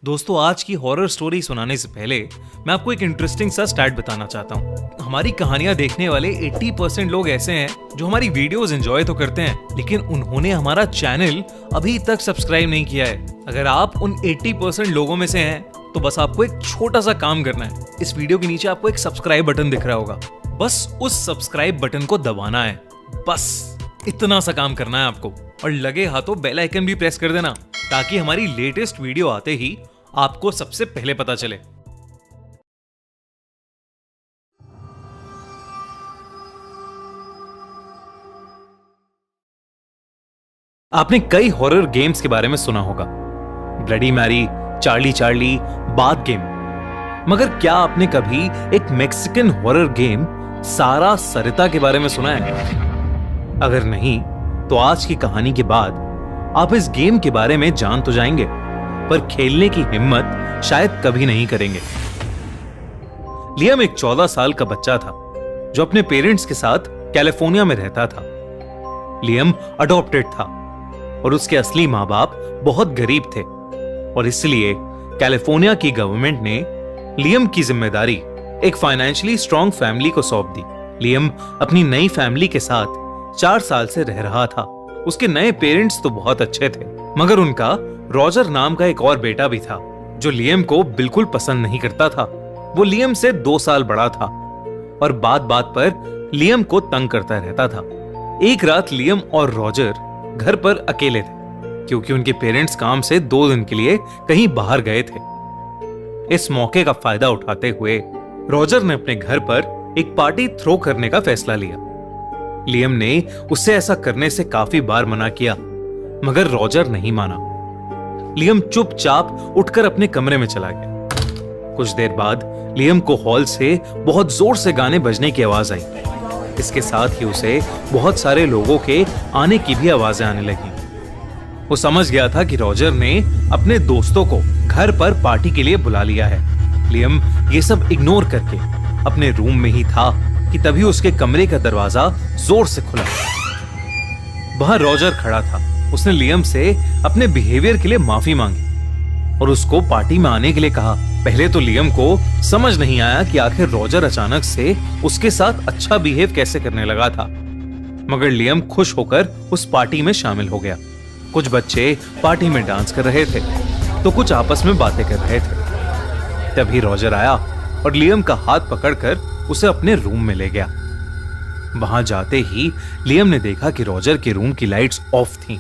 दोस्तों, आज की हॉरर स्टोरी सुनाने से पहले मैं आपको एक इंटरेस्टिंग सा स्टैट बताना चाहता हूँ। हमारी कहानियां देखने वाले 80% लोग ऐसे हैं जो हमारी वीडियोस एंजॉय तो करते हैं, लेकिन उन्होंने हमारा चैनल अभी तक सब्सक्राइब नहीं किया है। अगर आप उन 80% लोगों में से हैं तो बस आपको एक छोटा सा काम करना है। इस वीडियो के नीचे आपको एक सब्सक्राइब बटन दिख रहा होगा, बस उस सब्सक्राइब बटन को दबाना है। बस इतना सा काम करना है आपको, और लगे हाथों बेल आइकन भी प्रेस कर देना ताकि हमारी लेटेस्ट वीडियो आते ही आपको सबसे पहले पता चले। आपने कई हॉरर गेम्स के बारे में सुना होगा, bloody Mary, Charlie Charlie, bath game, मगर क्या आपने कभी एक मैक्सिकन हॉरर गेम सारा सरिता के बारे में सुना है? अगर नहीं तो आज की कहानी के बाद आप इस गेम के बारे में जान तो जाएंगे, पर खेलने की हिम्मत शायद कभी नहीं करेंगे। लियम एक 14 साल का बच्चा था जो अपने पेरेंट्स के साथ कैलिफोर्निया में रहता था। लियम अडॉप्टेड था और उसके असली मां बाप बहुत गरीब थे, और इसलिए कैलिफोर्निया की गवर्नमेंट ने लियम की जिम्मेदारी एक फाइनेंशियली स्ट्रांग फैमिली को सौंप दी। लियम अपनी नई फैमिली के साथ 4 साल से रह रहा था। उसके नए पेरेंट्स तो बहुत अच्छे थे, मगर उनका रॉजर नाम का एक और बेटा भी था जो लियम को बिल्कुल पसंद नहीं करता था। वो लियम से 2 साल बड़ा था और बात बात पर लियम को तंग करता रहता था। एक रात लियम और रॉजर घर पर अकेले थे क्योंकि उनके पेरेंट्स काम से 2 दिन के लिए कहीं बाहर गए थे। इस मौके का फायदा उठाते हुए रॉजर ने अपने घर पर एक पार्टी थ्रो करने का फैसला लिया। लियम ने उससे ऐसा करने से काफी बार मना किया, मगर रॉजर नहीं माना। लियम चुपचाप उठकर अपने कमरे में चला गया। कुछ देर बाद लियम को हॉल से बहुत जोर से गाने बजने की आवाज आई। इसके साथ ही उसे बहुत सारे लोगों के आने की भी आवाजें आने लगी। वो समझ गया था कि रॉजर ने अपने दोस्तों को घर पर पार्टी के लिए बुला लिया है। लियम ये सब इग्नोर करके अपने रूम में ही था कि तभी उसके कमरे का दरवाजा जोर से खुला। वहां रॉजर खड़ा था। उसने लियम से अपने बिहेवियर के लिए माफी मांगी और उसको पार्टी में आने के लिए कहा। पहले तो लियम को समझ नहीं आया कि आखिर रॉजर अचानक से उसके साथ अच्छा बिहेव कैसे करने लगा था, मगर लियम खुश होकर उस पार्टी में शामिल हो गया। कुछ बच्चे पार्टी में डांस कर रहे थे तो कुछ आपस में बातें कर रहे थे। तभी रॉजर आया और लियम का हाथ पकड़कर उसे अपने रूम में ले गया। वहां जाते ही लियम ने देखा कि रॉजर के रूम की लाइट्स ऑफ थीं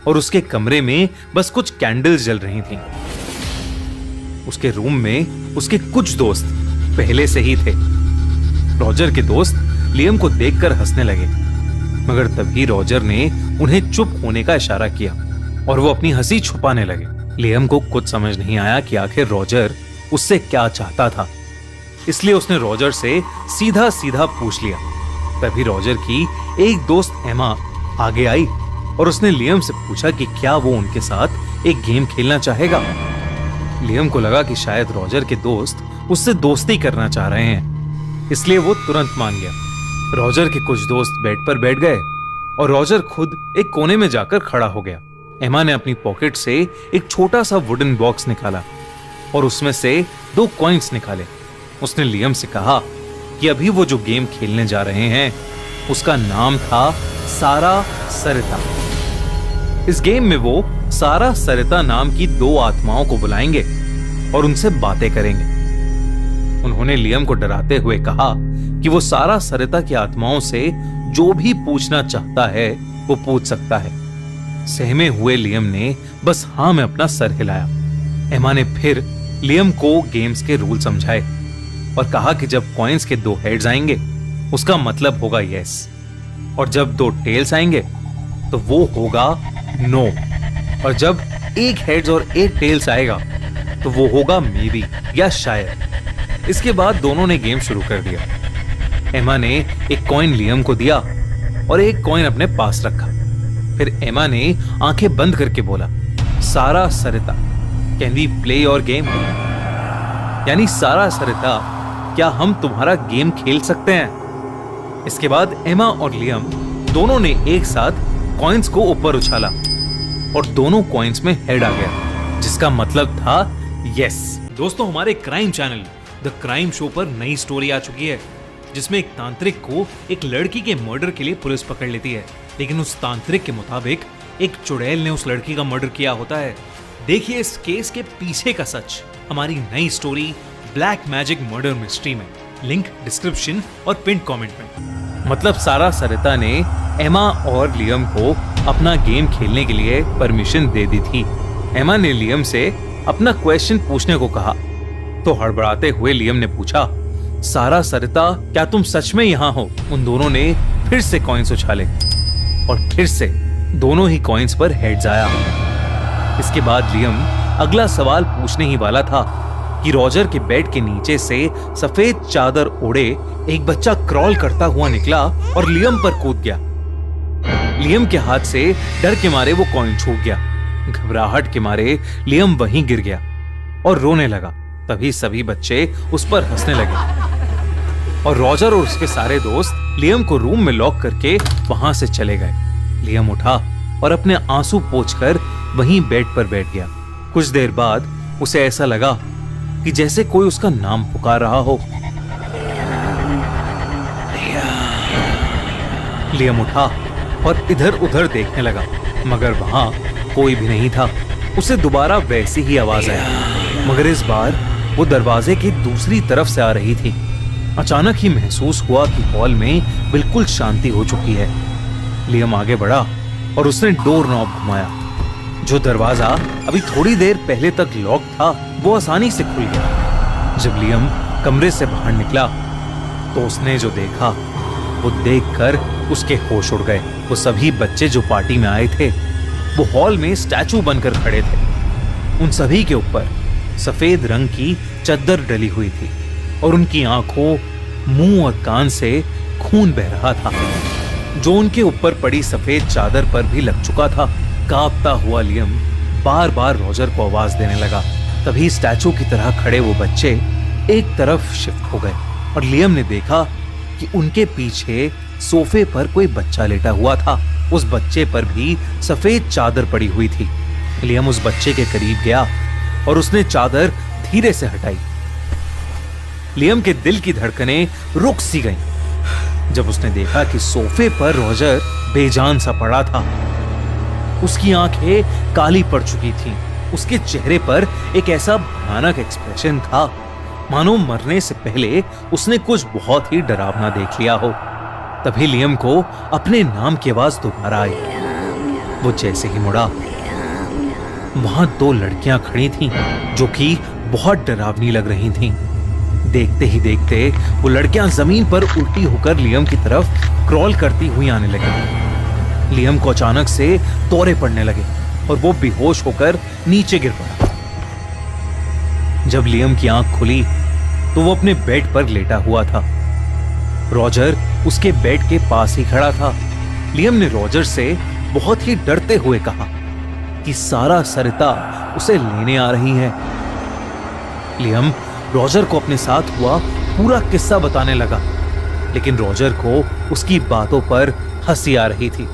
और उसके कमरे में बस कुछ कैंडल्स जल रही थीं। उसके रूम में उसके कुछ दोस्त पहले से ही थे। रॉजर के दोस्त लियम को देखकर हंसने लगे, मगर तभी रॉजर ने उन्हें चुप होने का इशारा किया और वो अपनी हंसी छुपाने लगे। लियम को कुछ समझ नहीं आया कि आखिर रॉजर उससे क्या चाहता था, इसलिए उसने रॉजर से सीधा सीधा पूछ लिया। तभी रॉजर की एक दोस्त एमा आगे आई और उसने लियम से पूछा कि क्या वो उनके साथ एक गेम खेलना चाहेगा। लियम को लगा कि शायद रॉजर के दोस्त उससे दोस्ती करना चाह रहे हैं, इसलिए वो तुरंत मान गया। रॉजर के कुछ दोस्त बेड पर बैठ गए और रॉजर खुद एक कोने में जाकर खड़ा हो गया। एमा ने अपनी पॉकेट से एक छोटा सा वुडन बॉक्स निकाला और उसमें से 2 कॉइन्स निकाले। उसने लियम से कहा कि अभी वो जो गेम खेलने जा रहे हैं उसका नाम था सारा सरिता। इस गेम में वो सारा सरिता नाम की 2 आत्माओं को बुलाएंगे और उनसे बातें करेंगे। उन्होंने लियम को डराते हुए कहा कि वो सारा सरिता की आत्माओं से जो भी पूछना चाहता है वो पूछ सकता है। सहमे हुए लियम ने बस हाँ में अपना सर हिलाया। एमा ने फिर लियम को गेम्स के रूल समझाए और कहा कि जब कॉइन्स के 2 हेड्स आएंगे उसका मतलब होगा यस, और जब 2 टेल्स आएंगे तो वो होगा नो, और जब 1 हेड्स और 1 टेल्स आएगा तो वो होगा मे बी या शायद। इसके बाद दोनों ने गेम शुरू कर दिया। एमा ने एक कॉइन लियम को दिया और एक कॉइन अपने पास रखा। फिर एमा ने आंखें बंद करके बोला, Sara Sarita, can we play your game? यानी सारा सरिता, क्या हम तुम्हारा गेम खेल सकते हैं? इसके बाद एमा और लियम दोनों ने एक साथ कॉइन्स को ऊपर उछाला और दोनों कॉइन्स में हेड आ गया, जिसका मतलब था यस दोस्तों, हमारे crime channel the crime show पर नई स्टोरी आ चुकी है, जिसमें एक तांत्रिक को एक लड़की के मर्डर के लिए पुलिस पकड़ लेती है, लेकिन उस तांत्रिक के मुताबिक एक चुड़ैल ने उस लड़की का मर्डर किया होता है। देखिए इस केस के पीछे का सच हमारी नई story black magic murder mystery में। लिंक डिस्क्रिप्शन और पिन कमेंट में। मतलब सारा सरिता ने एमा और लियम को अपना गेम खेलने के लिए परमिशन दे दी थी। एमा ने लियम से अपना क्वेश्चन पूछने को कहा तो हड़बड़ाते हुए लियम ने पूछा, सारा सरिता क्या तुम सच में यहाँ हो? उन दोनों ने फिर से कॉइन्स उछाले और फिर से दोनों ही कॉइन्स पर हेड्स आया। इसके बाद लियम अगला सवाल पूछने ही वाला था कि रॉजर के बेड के नीचे से सफेद चादर ओढ़े एक बच्चा क्रॉल करता हुआ निकला और लियम पर कूद गया। लियम के हाथ से डर के मारे वो कॉइन छूट गया। घबराहट के मारे लियम वहीं गिर गया और रोने लगा। तभी सभी बच्चे उस पर हंसने लगे और रॉजर और उसके सारे दोस्त लियम को रूम में लॉक करके वहां से चले गए। लियम उठा और अपने आंसू पोंछकर वहीं बेड पर बैठ गया। कुछ देर बाद उसे ऐसा लगा कि जैसे कोई उसका नाम पुकार रहा हो। लियम उठा और इधर उधर देखने लगा, मगर वहां कोई भी नहीं था। उसे दोबारा वैसी ही आवाज आई, मगर इस बार वो दरवाजे की दूसरी तरफ से आ रही थी। अचानक ही महसूस हुआ कि हॉल में बिल्कुल शांति हो चुकी है। लियम आगे बढ़ा और उसने डोर नॉब घुमाया। जो दरवाजा अभी थोड़ी देर पहले तक लॉक था वो आसानी से खुल गया। जब लियम कमरे से बाहर निकला तो उसने जो देखा वो देखकर उसके होश उड़ गए। वो सभी बच्चे जो पार्टी में आए थे वो हॉल में स्टैचू बनकर खड़े थे। उन सभी के ऊपर सफेद रंग की चद्दर डली हुई थी और उनकी आंखों, मुंह और कान से खून बह रहा था, जो उनके ऊपर पड़ी सफेद चादर पर भी लग चुका था। कांपता हुआ लियम बार बार रॉजर को आवाज देने लगा। तभी स्टैचू की तरह खड़े वो बच्चे एक तरफ शिफ्ट हो गए और लियम ने देखा कि उनके पीछे सोफे पर कोई बच्चा लेटा हुआ था। उस बच्चे पर भी सफेद चादर पड़ी हुई थी। लियम उस बच्चे के करीब गया और उसने चादर धीरे से हटाई। लियम के दिल की धड़कनें रुक सी गईं जब उसने देखा कि सोफे पर रॉजर बेजान सा पड़ा था। उसकी आंखें काली पड़ चुकी थीं। उसके चेहरे पर एक ऐसा भयानक एक्सप्रेशन था मानो मरने से पहले उसने कुछ बहुत ही डरावना देख लिया हो। तभी लियम को अपने नाम की आवाज दोबारा आई। वो जैसे ही मुड़ा, वहां दो लड़कियां खड़ी थीं जो कि बहुत डरावनी लग रही थीं। देखते ही देखते वो लड़कियां जमीन पर उल्टी होकर लियम की तरफ क्रॉल करती हुई आने लगी। लियम को अचानक से दौरे पड़ने लगे और वो बेहोश होकर नीचे गिर पड़ा। जब लियम की आंख खुली तो वो अपने बेड पर लेटा हुआ था। रॉजर उसके बेड के पास ही खड़ा था। लियम ने रॉजर से बहुत ही डरते हुए कहा कि सारा सरिता उसे लेने आ रही है। लियम रॉजर को अपने साथ हुआ पूरा किस्सा बताने लगा, लेकिन रॉजर को उसकी बातों पर हंसी आ रही थी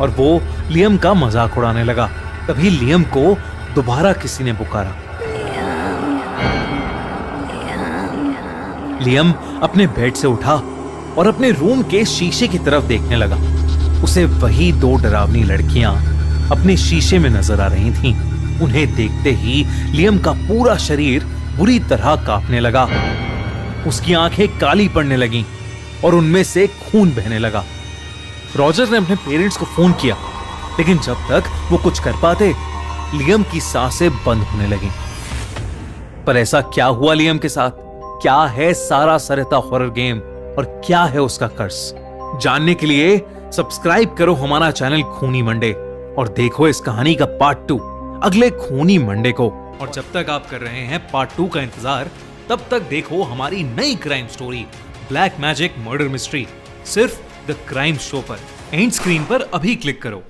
और वो लियम का मजाक उड़ाने लगा। तभी लियम को दोबारा किसी ने पुकारा। लियम अपने बेड से उठा और अपने रूम के शीशे की तरफ देखने लगा। उसे वही दो डरावनी लड़कियां अपने शीशे में नजर आ रही थीं। उन्हें देखते ही लियम का पूरा शरीर बुरी तरह कांपने लगा। उसकी आंखें काली पड़ने लगीं और उनमें से खून बहने लगा। रॉजर ने अपने पेरेंट्स को फोन किया, लेकिन जब तक वो कुछ कर पाते लियम की सांसें बंद होने लगीं। पर ऐसा क्या हुआ लियम के साथ? क्या है सारा सरिता हॉरर गेम और क्या है उसका कर्स? जानने के लिए सब्सक्राइब करो हमारा चैनल खूनी मंडे और देखो इस कहानी का पार्ट 2 अगले खूनी मंडे को। और जब तक आप कर रहे हैं पार्ट 2 का इंतजार, तब तक देखो हमारी नई crime story black magic murder mystery सिर्फ द क्राइम शो पर। एंड स्क्रीन पर अभी क्लिक करो।